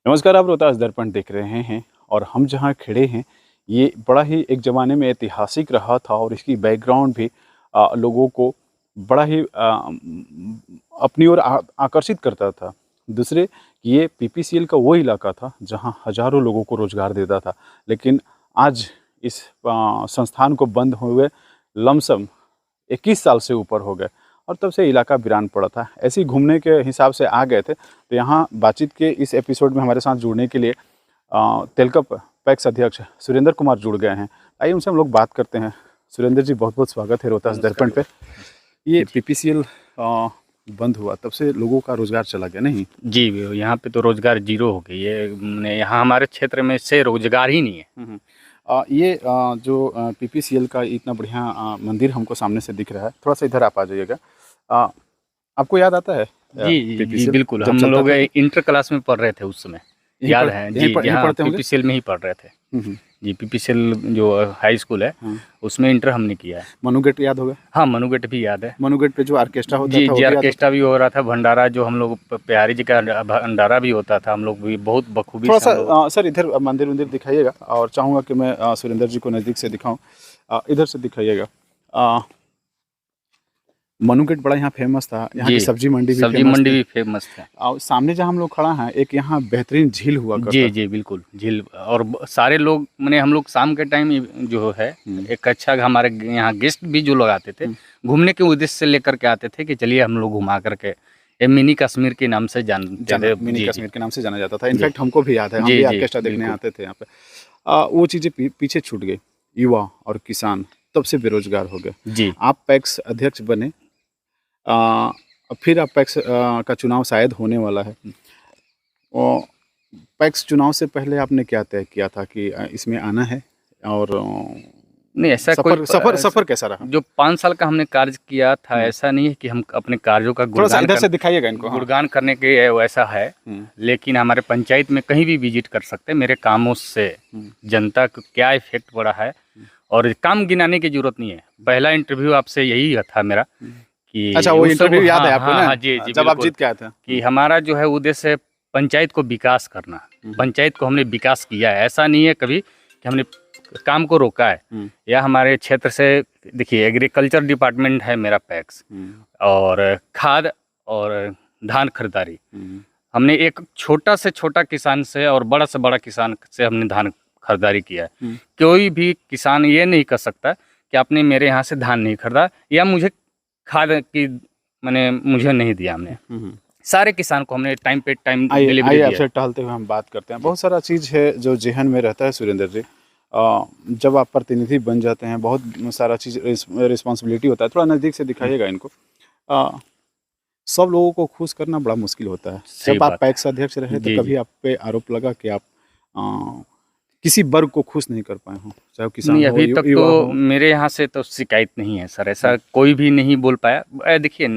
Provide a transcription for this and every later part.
नमस्कार, आप रोहतास दर्पण देख रहे हैं और हम जहाँ खड़े हैं ये बड़ा ही एक ज़माने में ऐतिहासिक रहा था और इसकी बैकग्राउंड भी लोगों को बड़ा ही अपनी ओर आकर्षित करता था। दूसरे, ये पीपीसीएल का वो इलाका था जहाँ हज़ारों लोगों को रोज़गार देता था, लेकिन आज इस संस्थान को बंद हुए लमसम 21 साल से ऊपर हो गए और तब से इलाका वीरान पड़ा था। ऐसे ही घूमने के हिसाब से आ गए थे, तो यहाँ बातचीत के इस एपिसोड में हमारे साथ जुड़ने के लिए तेलकप पैक्स अध्यक्ष सुरेंद्र कुमार जुड़ गए हैं। आइए उनसे हम लोग बात करते हैं। सुरेंद्र जी, बहुत बहुत स्वागत है रोहतास दर्पण पे। ये पीपीसीएल बंद हुआ तब से लोगों का रोज़गार चला गया नहीं? जी, यहाँ पे तो रोज़गार जीरो हो गई है। यहाँ हमारे क्षेत्र में से रोज़गार ही नहीं है। ये जो पीपीसीएल का इतना बढ़िया मंदिर हमको सामने से दिख रहा है, थोड़ा सा इधर आप आ जाइएगा। आपको याद आता है? जी, बिल्कुल। हम लोग इंटर क्लास में पढ़ रहे थे उस समय, याद है जी। यहाँ पीपीसीएल में ही पढ़ रहे थे जी। पीपीसीएल जो हाई स्कूल है उसमें इंटर हमने किया है। मनुगेट याद होगा? हाँ, मनुगेट भी याद है। मनुगेट पे जो ऑर्केस्ट्रा होता जी था, जी, ऑर्केस्ट्रा भी हो रहा था। भंडारा जो हम लोग प्यारी जी का भंडारा भी होता था, हम लोग भी बहुत बखूबी। थोड़ा सा सर इधर मंदिर दिखाइएगा और चाहूँगा कि मैं सुरेंद्र जी को नज़दीक से दिखाऊं। इधर से दिखाइएगा। मनुगेट बड़ा यहाँ फेमस था। यहाँ की सब्जी मंडी भी फेमस है। और सामने जहाँ हम लोग खड़ा हैं, एक यहाँ बेहतरीन झील हुआ करता। जी जी, बिल्कुल झील। और सारे लोग मैंने हम लोग शाम के टाइम जो है एक अच्छा हमारे यहाँ गेस्ट भी जो लोग आते थे घूमने के उद्देश्य से लेकर के आते थे कि चलिए हम लोग घुमा करके, ये मिनी कश्मीर के नाम से मिनी कश्मीर के नाम से जाना जाता था। इनफैक्ट हमको भी याद है, हम भी ऑर्केस्ट्रा देखने आते थे यहाँ पे। वो चीज़ें पीछे छूट गई। युवा और किसान तब से बेरोजगार हो गए जी। आप पैक्स अध्यक्ष बने, फिर अब पैक्स का चुनाव शायद होने वाला है। और पैक्स चुनाव से पहले आपने क्या तय किया था कि इसमें आना है? और नहीं, ऐसा सफर कैसा रहा? जो 5 साल का हमने कार्य किया था, ऐसा नहीं है कि हम अपने कार्यों का गुणगान करने के वैसा है। लेकिन हमारे पंचायत में कहीं भी विजिट कर सकते हैं। मेरे कामों से जनता को क्या इफेक्ट पड़ा है और काम गिनाने की जरूरत नहीं है। पहला इंटरव्यू आपसे यही था मेरा कि अच्छा, वो इंटरव्यू याद है आपको ना? हाँ जी जी, जब आप जीत के आए थे कि हमारा जो है उद्देश्य पंचायत को विकास करना। पंचायत को हमने विकास किया है। ऐसा नहीं है कभी कि हमने काम को रोका है। या हमारे क्षेत्र से देखिए, एग्रीकल्चर डिपार्टमेंट है मेरा पैक्स, और खाद और धान खरीदारी। हमने एक छोटा से छोटा किसान से और बड़ा से बड़ा किसान से हमने धान खरीदारी किया है। कोई भी किसान ये नहीं कर सकता कि आपने मेरे यहाँ से धान नहीं खरीदा या मुझे खाद की मुझे नहीं दिया। हमने सारे किसान को हमने टाइम पे टाइम डिलीवरी दिया। आपसे टहलते हुए हम बात करते हैं। बहुत सारा चीज़ है जो जेहन में रहता है सुरेंद्र जी। जब आप प्रतिनिधि बन जाते हैं, बहुत सारा चीज़ रिस्पॉन्सिबिलिटी होता है। थोड़ा नज़दीक से दिखाइएगा इनको। सब लोगों को खुश करना बड़ा मुश्किल होता है। जब आप पैक्स अध्यक्ष रहे तो कभी आप पे आरोप लगा कि आप किसी वर्ग को खुश नहीं कर पाए हों, चाहे किसान नहीं, अभी तक तो मेरे यहाँ से तो शिकायत नहीं है सर। ऐसा कोई भी नहीं बोल पाया। देखिए,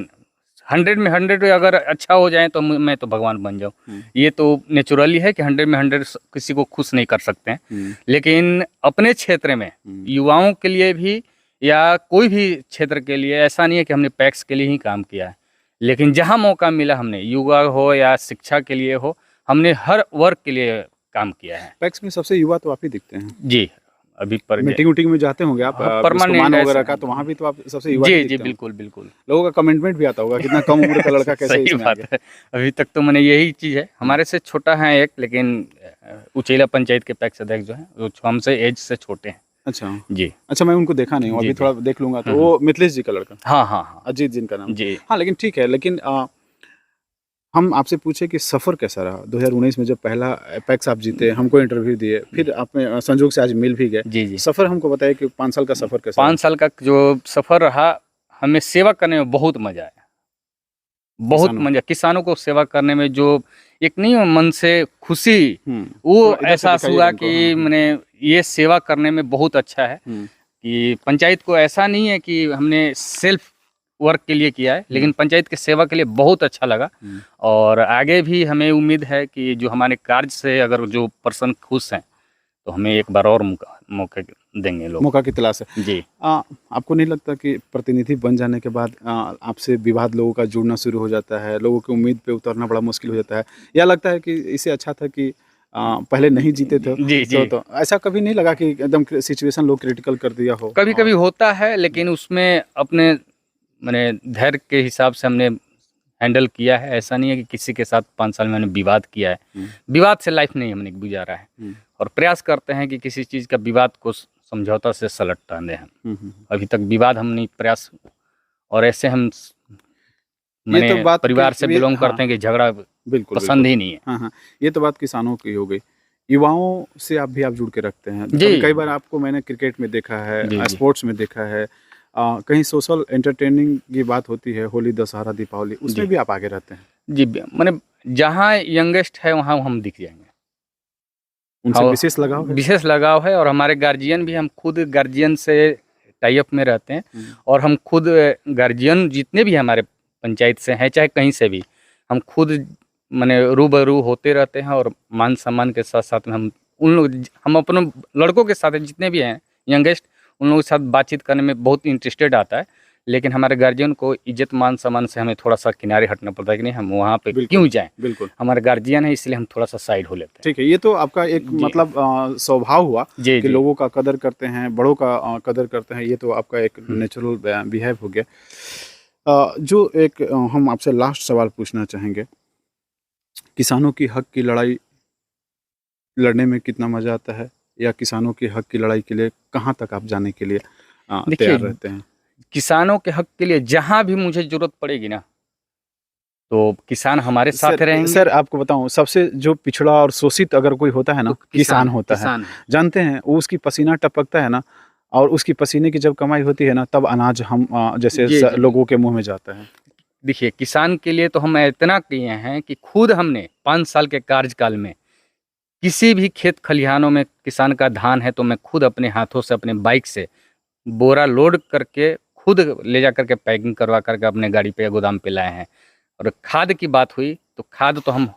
100 में 100 अगर अच्छा हो जाए तो मैं तो भगवान बन जाऊँ। ये तो नेचुरली है कि 100 में 100 किसी को खुश नहीं कर सकते हैं। लेकिन अपने क्षेत्र में युवाओं के लिए भी या कोई भी क्षेत्र के लिए ऐसा नहीं है कि हमने पैक्स के लिए ही काम किया है। लेकिन जहाँ मौका मिला, हमने युवा हो या शिक्षा के लिए हो, हमने हर वर्ग के लिए काम किया है। पैक्स में सबसे युवा तो आप ही दिखते हैं जी। अभी पर मीटिंग में जाते होंगे आप परमानेंट वगैरह का, तो वहाँ भी तो आप सबसे युवा जी जी, बिल्कुल बिल्कुल। लोगों का कमेंटमेंट भी आता होगा, कितना कम उम्र का लड़का कैसे इसमें आ गया। अभी तक तो मैंने यही चीज़ है। हमारे से छोटा है एक, लेकिन उचेला पंचायत के पैक्स अध्यक्ष जो है वो हमसे एज से छोटे हैं। अच्छा जी। अच्छा, मैं उनको देखा नहीं हूँ, अभी थोड़ा देख लूंगा। तो वो मिथिलेश जी का लड़का? हाँ हाँ हाँ, अजीत जिनका नाम जी। हाँ, लेकिन ठीक है। लेकिन हम आपसे पूछे कि सफ़र कैसा रहा 2019 में, जब पहला पैक्स आप जीते, हमको इंटरव्यू दिए, फिर आपने संजोग से आज मिल भी गए। जी जी। सफ़र हमको बताइए कि 5 साल का सफ़र कैसा? 5 साल का जो सफ़र रहा, हमें सेवा करने में बहुत मज़ा आया। बहुत मज़ा। किसानों को सेवा करने में जो एक नहीं मन से खुशी, वो एहसास हुआ कि मैंने ये सेवा करने में बहुत अच्छा है। कि पंचायत को ऐसा नहीं है कि हमने सेल्फ वर्क के लिए किया है, लेकिन पंचायत के सेवा के लिए बहुत अच्छा लगा। और आगे भी हमें उम्मीद है कि जो हमारे कार्य से अगर जो पर्सन खुश हैं तो हमें एक बार और मौका देंगे लोग। मौका की तलाश है जी। आपको नहीं लगता कि प्रतिनिधि बन जाने के बाद आपसे विवाद लोगों का जुड़ना शुरू हो जाता है, लोगों की उम्मीद पे उतरना बड़ा मुश्किल हो जाता है, या लगता है कि इससे अच्छा था कि पहले नहीं जीते थे? जी जी। तो ऐसा कभी नहीं लगा कि एकदम सिचुएशन लोग क्रिटिकल कर दिया हो? कभी कभी होता है, लेकिन उसमें अपने मैंने धैर्य के हिसाब से हमने हैंडल किया है। ऐसा नहीं है कि किसी के साथ 5 साल में मैंने विवाद किया है। विवाद से लाइफ नहीं हमने गुजारा है, और प्रयास करते हैं कि किसी चीज़ का विवाद को समझौता से सलटता दें हम। अभी तक विवाद हम नहीं प्रयास, और ऐसे हम ये तो बात परिवार से बिलोंग करते हैं कि झगड़ा बिल्कुल पसंद ही नहीं है। हाँ, ये तो बात किसानों की हो गई। युवाओं से आप भी जुड़ के रखते हैं। जी। कई बार आपको मैंने क्रिकेट में देखा है, जी, जी। स्पोर्ट्स में देखा है, कहीं सोशल एंटरटेनिंग की बात होती है, होली, दशहरा, दीपावली, उसमें भी आप आगे रहते हैं। जी, मैंने जहाँ यंगेस्ट है वहाँ हम दिख जाएंगे। उनसे विशेष लगाव है? विशेष लगाव है, और हमारे गार्जियन भी, हम खुद गार्जियन से टाई अप में रहते हैं, और हम खुद गार्जियन जितने भी हमारे पंचायत से हैं, चाहे कहीं से भी, हम खुद माने रूबरू होते रहते हैं, और मान सम्मान के साथ साथ में हम अपने लड़कों के साथ जितने भी हैं यंगेस्ट, उन लोगों के साथ बातचीत करने में बहुत इंटरेस्टेड आता है। लेकिन हमारे गार्जियन को इज्जत मान सम्मान से हमें थोड़ा सा किनारे हटना पड़ता है कि नहीं, हम वहाँ पे क्यों जाएं। बिल्कुल, हमारे गार्जियन है, इसलिए हम थोड़ा सा साइड हो लेते हैं। ठीक है, ये तो आपका एक मतलब स्वभाव हुआ कि लोगों का कदर करते हैं, बड़ों का कदर करते हैं। ये तो आपका एक नेचुरल बिहेव हो गया। जो एक हम आपसे लास्ट सवाल पूछना चाहेंगे, किसानों की हक की लड़ाई लड़ने में कितना मजा आता है, या किसानों के हक की लड़ाई के लिए कहाँ तक आप जाने के लिए तैयार रहते हैं? किसानों के हक के लिए जहां भी मुझे जरूरत पड़ेगी ना, तो किसान हमारे साथ रहेंगे। सर आपको बताऊं, सबसे जो पिछड़ा और शोषित अगर कोई होता है ना, तो किसान होता है। जानते हैं, वो उसकी पसीना टपकता है ना, और उसकी पसीने की जब कमाई होती है ना, तब अनाज हम जैसे लोगों के मुंह में जाता है। देखिए, किसान के लिए तो हम इतना किए हैं कि खुद हमने 5 साल के कार्यकाल में किसी भी खेत खलिहानों में किसान का धान है तो मैं खुद अपने हाथों से अपने बाइक से बोरा लोड करके खुद ले जा करके पैकिंग करवा करके अपने गाड़ी पे या गोदाम पे लाए हैं। और खाद की बात हुई तो खाद तो हम,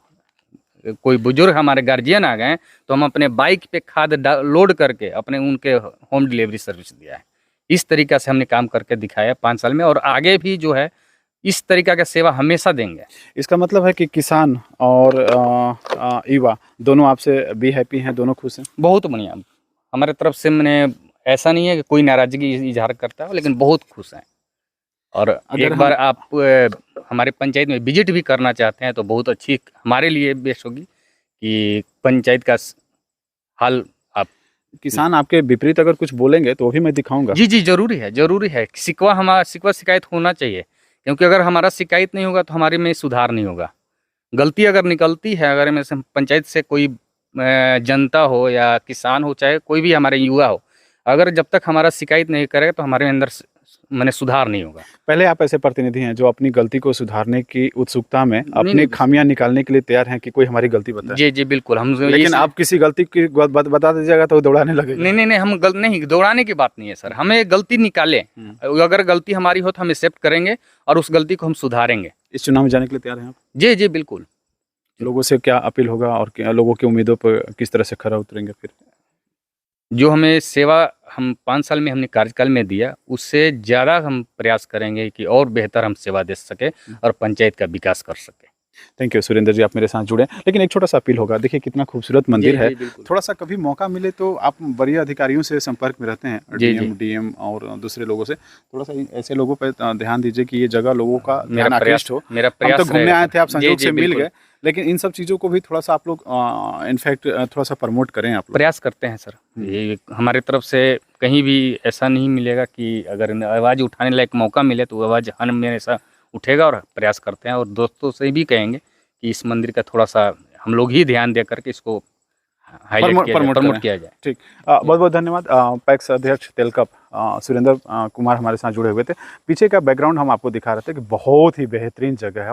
कोई बुजुर्ग हमारे गार्जियन आ गए तो हम अपने बाइक पे खाद लोड करके अपने उनके होम डिलीवरी सर्विस दिया है। इस तरीक़ा से हमने काम करके दिखाया 5 साल में, और आगे भी जो है इस तरीक़ा का सेवा हमेशा देंगे। इसका मतलब है कि किसान और युवा दोनों आपसे बी हैप्पी हैं, दोनों खुश हैं? बहुत बढ़िया, हमारे तरफ से मैंने ऐसा नहीं है कि कोई नाराज़गी इजहार करता है, लेकिन बहुत खुश हैं। और एक बार आप हमारे पंचायत में विजिट भी करना चाहते हैं तो बहुत अच्छी हमारे लिए बेस्ट होगी कि पंचायत का हाल आप। किसान आपके विपरीत अगर कुछ बोलेंगे तो भी मैं दिखाऊंगा। जी जी, जरूरी है, जरूरी है। शिकवा शिकायत होना चाहिए, क्योंकि अगर हमारा शिकायत नहीं होगा तो हमारे में सुधार नहीं होगा। गलती अगर निकलती है, अगर में पंचायत से कोई जनता हो या किसान हो, चाहे कोई भी हमारे युवा हो, अगर जब तक हमारा शिकायत नहीं करेगा तो हमारे अंदर मैंने सुधार नहीं होगा। पहले आप ऐसे प्रतिनिधि हैं जो अपनी गलती को सुधारने की उत्सुकता में अपनी खामियां निकालने के लिए तैयार हैं कि कोई हमारी गलती बताए। जी जी बिल्कुल, हम लेकिन आप किसी गलती की बता दीजिएगा तो दौड़ाने लगेगा। नहीं, हम नहीं, दौड़ाने की बात नहीं है सर, हमें गलती निकाले, अगर गलती हमारी हो तो हम एक्सेप्ट करेंगे और उस गलती को हम सुधारेंगे। इस चुनाव में जाने के लिए तैयार हैं आप? जी जी बिल्कुल। लोगों से क्या अपील होगा और लोगों की उम्मीदों पर किस तरह से खरा उतरेंगे? फिर जो हमें सेवा हम 5 साल में हमने कार्यकाल में दिया, उससे ज़्यादा हम प्रयास करेंगे कि और बेहतर हम सेवा दे सके और पंचायत का विकास कर सके। थैंक यू सुरेंद्र जी, आप मेरे साथ जुड़े। लेकिन एक छोटा सा अपील होगा, देखिए कितना खूबसूरत मंदिर है, थोड़ा सा कभी मौका मिले तो आप बड़े अधिकारियों से संपर्क में रहते हैं, डीएम और दूसरे लोगों से, थोड़ा सा ऐसे लोगों पर ध्यान दीजिए कि ये जगह लोगों का ध्यान आकृष्ट हो। मेरा प्रयास, हम तो घूमने आए थे, आप संयोग से मिल गए, लेकिन इन सब चीज़ों को भी थोड़ा सा आप लोग इनफैक्ट थोड़ा सा प्रमोट करें। आप प्रयास करते हैं सर, ये हमारे तरफ से कहीं भी ऐसा नहीं मिलेगा कि अगर आवाज़ उठाने लायक मौका मिले तो आवाज़ हमेशा उठेगा, और प्रयास करते हैं। और दोस्तों से भी कहेंगे कि इस मंदिर का थोड़ा सा हम लोग ही ध्यान दे करके इसको प्रमोट किया जाए। ठीक, बहुत बहुत धन्यवाद। पैक्स अध्यक्ष तेलकप सुरेंद्र कुमार हमारे साथ जुड़े हुए थे। पीछे का बैकग्राउंड हम आपको दिखा रहे थे कि बहुत ही बेहतरीन जगह है।